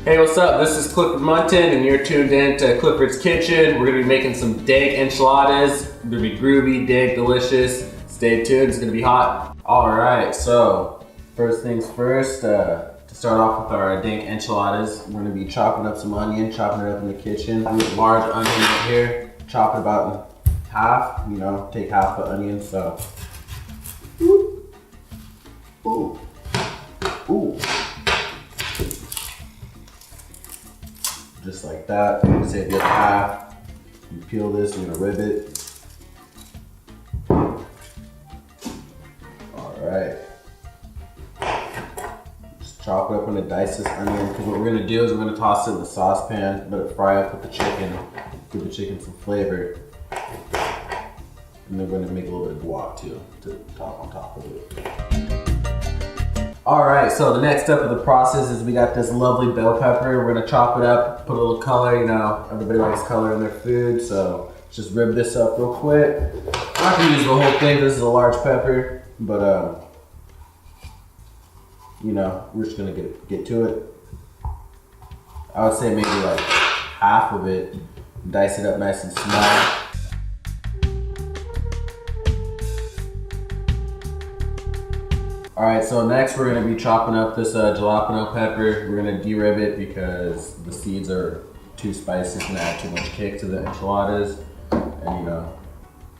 Hey, what's up? This is Clifford Munton, and you're tuned in to Clifford's Kitchen. We're gonna be making some dank enchiladas. They're gonna be groovy, dank, delicious. Stay tuned, it's gonna be hot. All right, so first things first, to start off with our dank enchiladas, we're gonna be chopping up some onion, chopping it up in the kitchen. I have a large onion right here, chop it about in half, take half the onion, so. Ooh. Ooh. Ooh. Just like that. Save the other half. You peel this, you're gonna rib it. Alright. Just chop it up and dice this onion, because what we're gonna do is we're gonna toss it in the saucepan, let it fry up with the chicken, give the chicken some flavor. And then we're gonna make a little bit of guac too, to top on top of it. Alright, so the next step of the process is we got this lovely bell pepper. We're gonna chop it up, put a little color, everybody likes color in their food, so just rib this up real quick. I'm not gonna use the whole thing, this is a large pepper, but we're just gonna get to it. I would say maybe like half of it, dice it up nice and small. Alright, so next we're going to be chopping up this jalapeno pepper. We're going to de-rib it because the seeds are too spicy. It's going to add too much kick to the enchiladas. And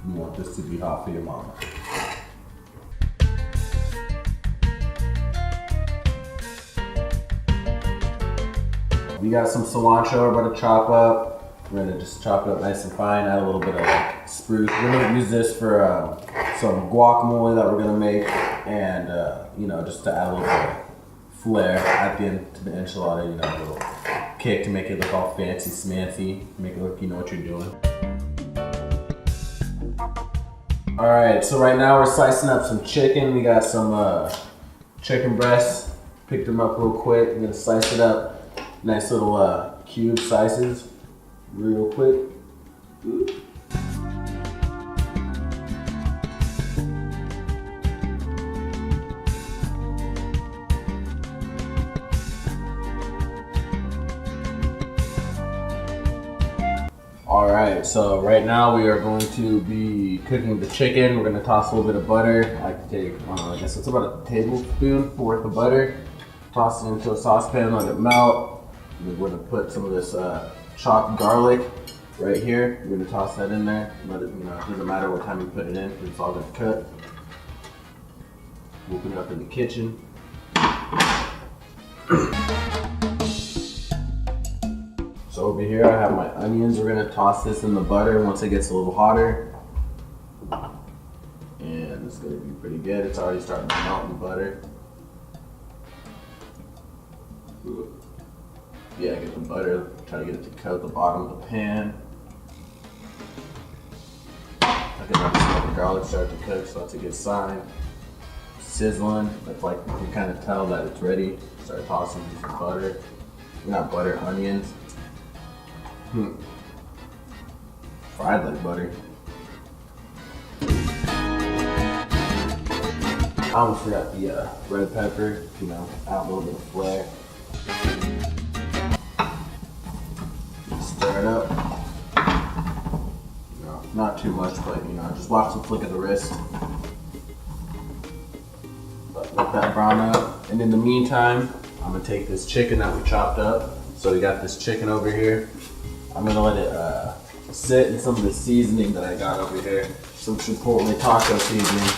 we want this to be hot for your mama. We got some cilantro we're about to chop up. We're going to just chop it up nice and fine, add a little bit of spruce. We're going to use this for some guacamole that we're going to make. And just to add a little bit of flair at the end to the enchilada, a little kick to make it look all fancy smancy, make it look you know what you're doing. All right, so right now we're slicing up some chicken. We got some chicken breasts, picked them up real quick. We're gonna slice it up, nice little cube slices, real quick. Ooh. Alright, so right now we are going to be cooking the chicken. We're going to toss a little bit of butter. I like to take, I guess it's about a tablespoon worth of butter. Toss it into a saucepan, let it melt. We're going to put some of this chopped garlic right here. We're going to toss that in there. Let it, it doesn't matter what time you put it in, it's all going to cook. We'll put it up in the kitchen. So over here I have my onions. We're gonna toss this in the butter once it gets a little hotter. And it's gonna be pretty good. It's already starting to melt in the butter. Ooh. Yeah, get the butter, try to get it to coat the bottom of the pan. I can already smell the garlic start to cook, so that's a good sign. Sizzling, that's like you can kind of tell that it's ready. Start tossing some butter. Not butter, onions. Fried like butter. I almost forgot the red pepper, add a little bit of flair. Stir it up. Not too much, but just watch the flick of the wrist. Let that brown up. And in the meantime, I'm gonna take this chicken that we chopped up. So we got this chicken over here. I'm gonna let it sit in some of the seasoning that I got over here. Some Chipotle taco seasoning.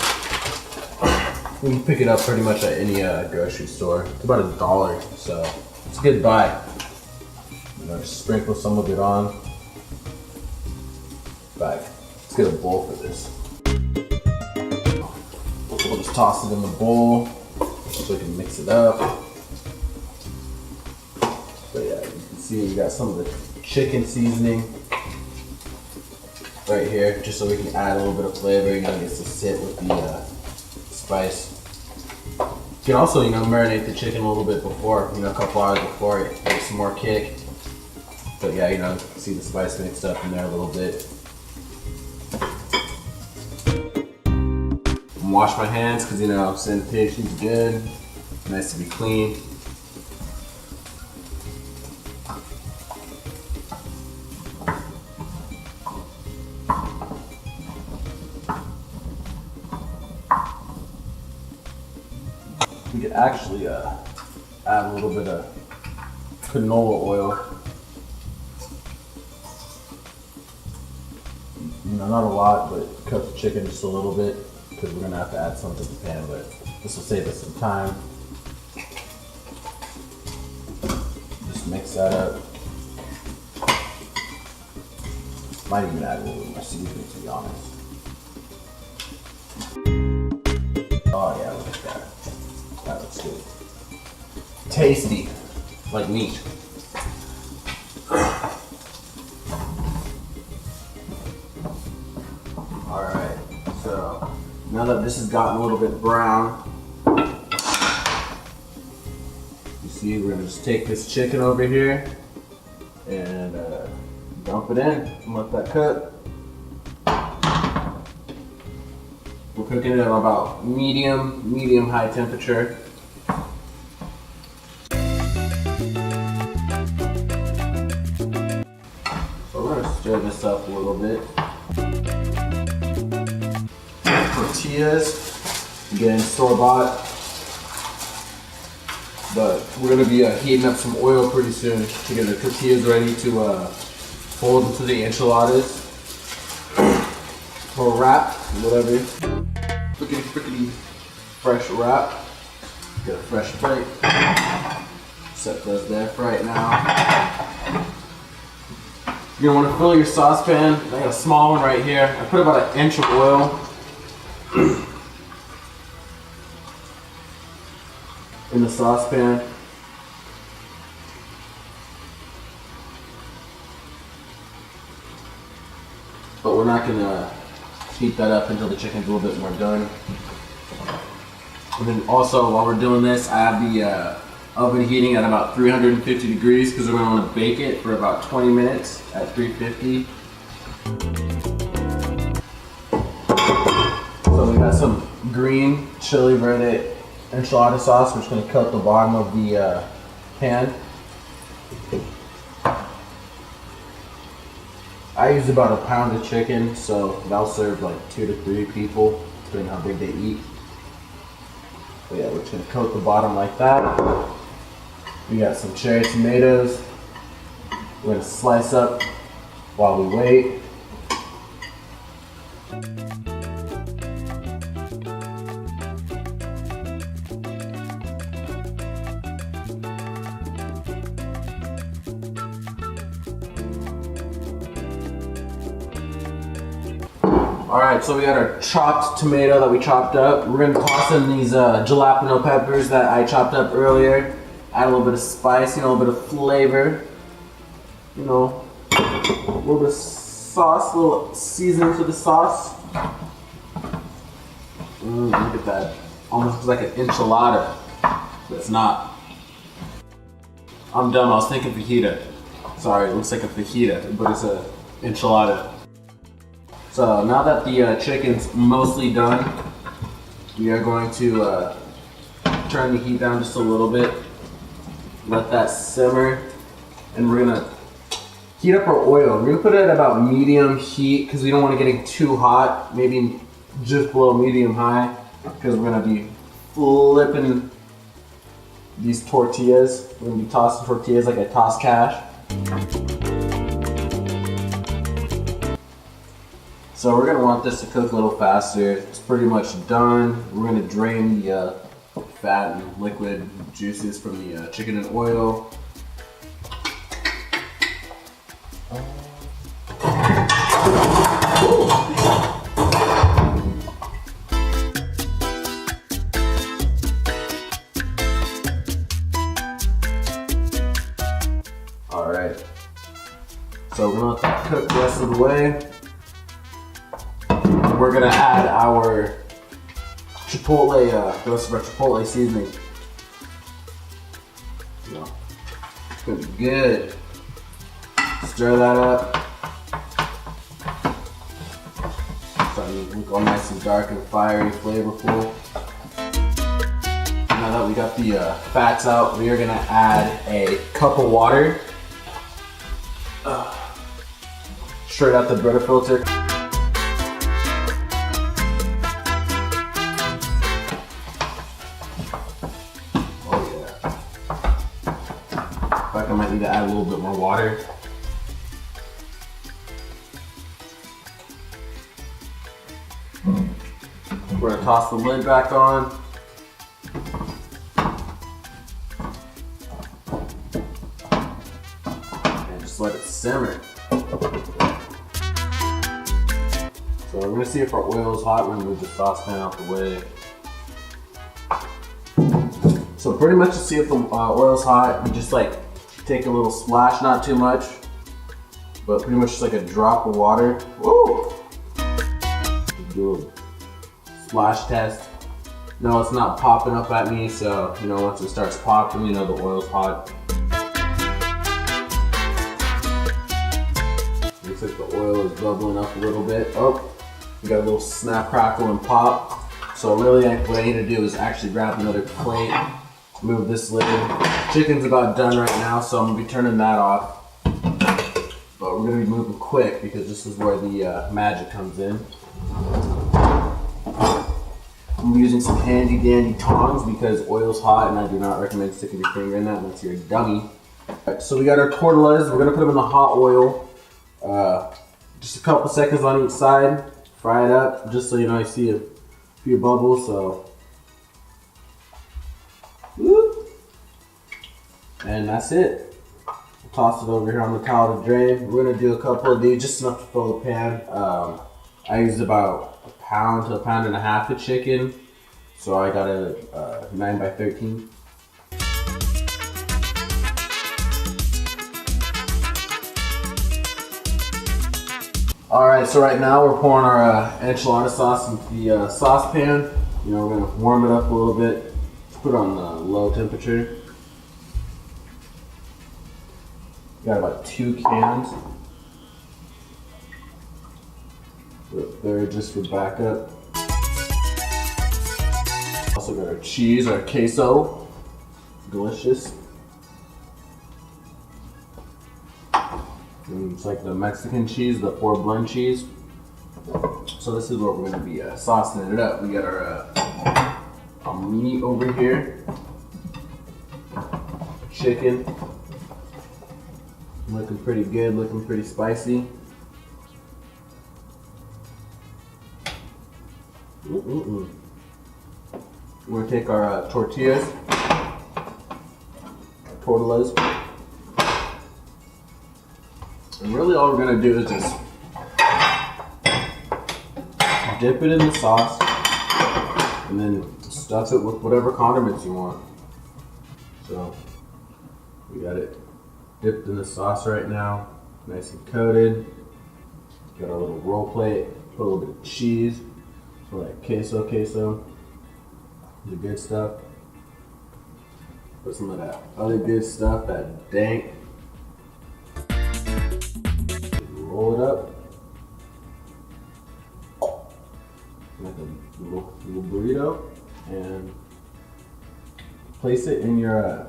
You can pick it up pretty much at any grocery store. It's about $1, so it's a good buy. Just sprinkle some of it on. But let's get a bowl for this. We'll just toss it in the bowl so we can mix it up. So yeah, you can see we got some of the chicken seasoning right here, just so we can add a little bit of flavor. It gets to sit with the spice. You can also, marinate the chicken a little bit before, a couple hours before it gets some more kick. But yeah, see the spice mixed up in there a little bit. Wash my hands because sanitation's good. Nice to be clean. We could actually add a little bit of canola oil. Not a lot, but cook the chicken just a little bit because we're gonna have to add some to the pan, but this will save us some time. Just mix that up. Might even add a little bit more seasoning, to be honest. Oh yeah, look at that. That looks good. Tasty, like meat. Alright, so now that this has gotten a little bit brown, you see we're gonna just take this chicken over here and dump it in and let that cook. We're cooking it at about medium high temperature. So we're gonna stir this up a little bit. Tortillas, again store-bought, but we're gonna be heating up some oil pretty soon to get the tortillas ready to fold into the enchiladas or wrap, whatever. Frickety fresh wrap. Get a fresh plate. Set those there for right now. You're gonna want to fill your saucepan. I got a small one right here. I put about an inch of oil in the saucepan. But we're not gonna heat that up until the chicken's a little bit more done. And then also, while we're doing this, I have the oven heating at about 350 degrees because we're going to want to bake it for about 20 minutes at 350. So we got some green chili verde enchilada sauce. We're just going to coat the bottom of the pan. I use about a pound of chicken, so that'll serve like 2 to 3 people, depending how big they eat. But yeah, we're just gonna coat the bottom like that. We got some cherry tomatoes. We're gonna slice up while we wait. Alright, so we got our chopped tomato that we chopped up. We're going to toss in these jalapeno peppers that I chopped up earlier. Add a little bit of spice, a little bit of flavor. A little bit of sauce, a little seasoning to the sauce. Look at that. Almost looks like an enchilada, but it's not. I'm dumb, I was thinking fajita. Sorry, it looks like a fajita, but it's an enchilada. So now that the chicken's mostly done, we are going to turn the heat down just a little bit, let that simmer, and we're gonna heat up our oil. We're gonna put it at about medium heat because we don't want it getting too hot, maybe just below medium high, because we're gonna be flipping these tortillas. We're gonna be tossing tortillas like I toss cash. So we're gonna want this to cook a little faster. It's pretty much done. We're gonna drain the fat and liquid juices from the chicken and oil. All right. So we're gonna let that cook the rest of the way. We're gonna add our chipotle, the rest of our chipotle seasoning. It's gonna be good. Stir that up. So it look all nice and dark and fiery, flavorful. Now that we got the fats out, we are gonna add a cup of water. Straight out the bread filter. might need to add a little bit more water. We're gonna toss the lid back on. And just let it simmer. So we're gonna see if our oil is hot. We're gonna move the saucepan out the way. So pretty much to see if the oil's hot, you just like take a little splash, not too much, but pretty much just like a drop of water. Woo! Do a splash test. No, it's not popping up at me, so you know once it starts popping, you know the oil's hot. Looks like the oil is bubbling up a little bit. Oh, we got a little snap, crackle, and pop. So really what I need to do is actually grab another plate, move this lid. Chicken's about done right now, so I'm gonna be turning that off. But we're gonna be moving quick because this is where the magic comes in. I'm using some handy dandy tongs because oil's hot and I do not recommend sticking your finger in that unless you're a dummy. Right, so we got our tortillas, we're gonna put them in the hot oil. Just a couple seconds on each side, fry it up, just so you know you see a few bubbles, so. Whoop. And that's it. We'll toss it over here on the towel to drain. We're gonna do a couple of these, just enough to fill the pan. I used about a pound to a pound and a half of chicken, so I got a 9 by 13. All right, so right now we're pouring our enchilada sauce into the saucepan. You know, we're gonna warm it up a little bit. Put it on low temperature. Got about 2 cans. Put it there just for backup. Also got our cheese, our queso. Delicious. And it's like the Mexican cheese, the 4 blend cheese. So this is what we're gonna be saucing it up. We got our meat over here. Chicken. Looking pretty good, looking pretty spicy. We're gonna take our tortillas, our tortillas, and really all we're gonna do is just dip it in the sauce and then stuff it with whatever condiments you want. So we got it dipped in the sauce right now, nice and coated. Got our little roll plate, put a little bit of cheese, so like queso, the good stuff. Put some of that other good stuff, that dank. Roll it up like a little burrito and place it in your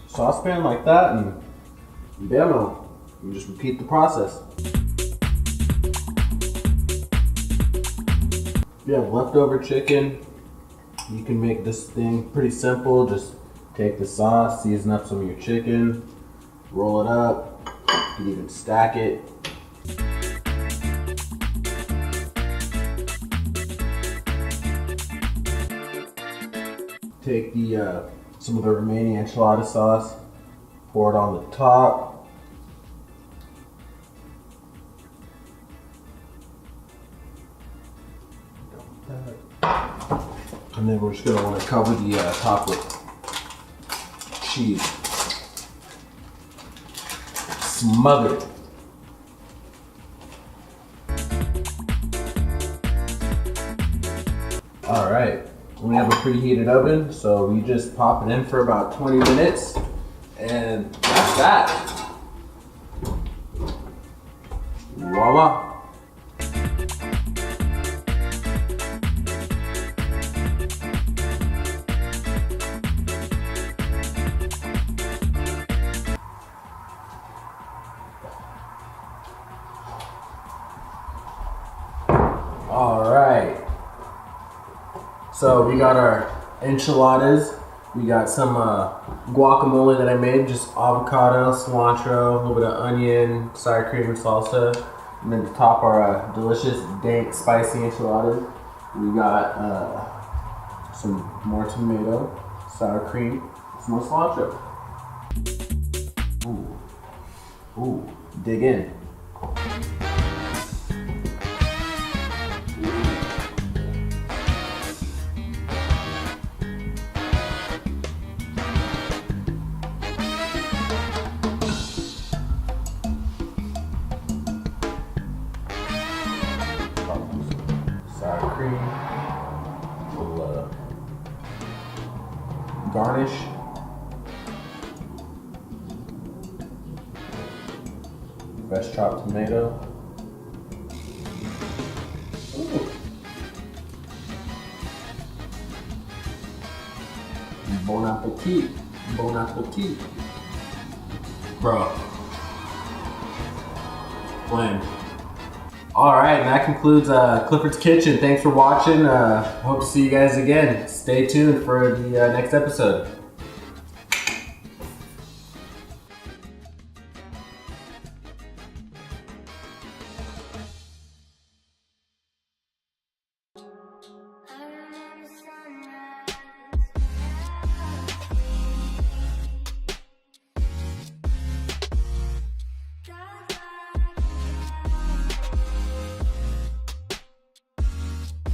saucepan like that, and bam, you just repeat the process. If you have leftover chicken, you can make this thing pretty simple. Just take the sauce, season up some of your chicken, roll it up, you can even stack it. Take the some of the remaining enchilada sauce, pour it on the top. And then we're just going to want to cover the top with cheese. Smother it. All right, we have a preheated oven, so we just pop it in for about 20 minutes, and that's that. Voila. All right, so we got our enchiladas We got some guacamole that I made, just avocado, cilantro, a little bit of onion, sour cream, and salsa. And then to top our delicious, dank, spicy enchiladas, we got some more tomato, sour cream, some more cilantro. Ooh, dig in. Sour cream, a little garnish. Fresh chopped tomato. Ooh. Bon appetit. Bon appetit. Bro. Bland. Alright, and that concludes Clifford's Kitchen. Thanks for watching. Hope to see you guys again. Stay tuned for the next episode.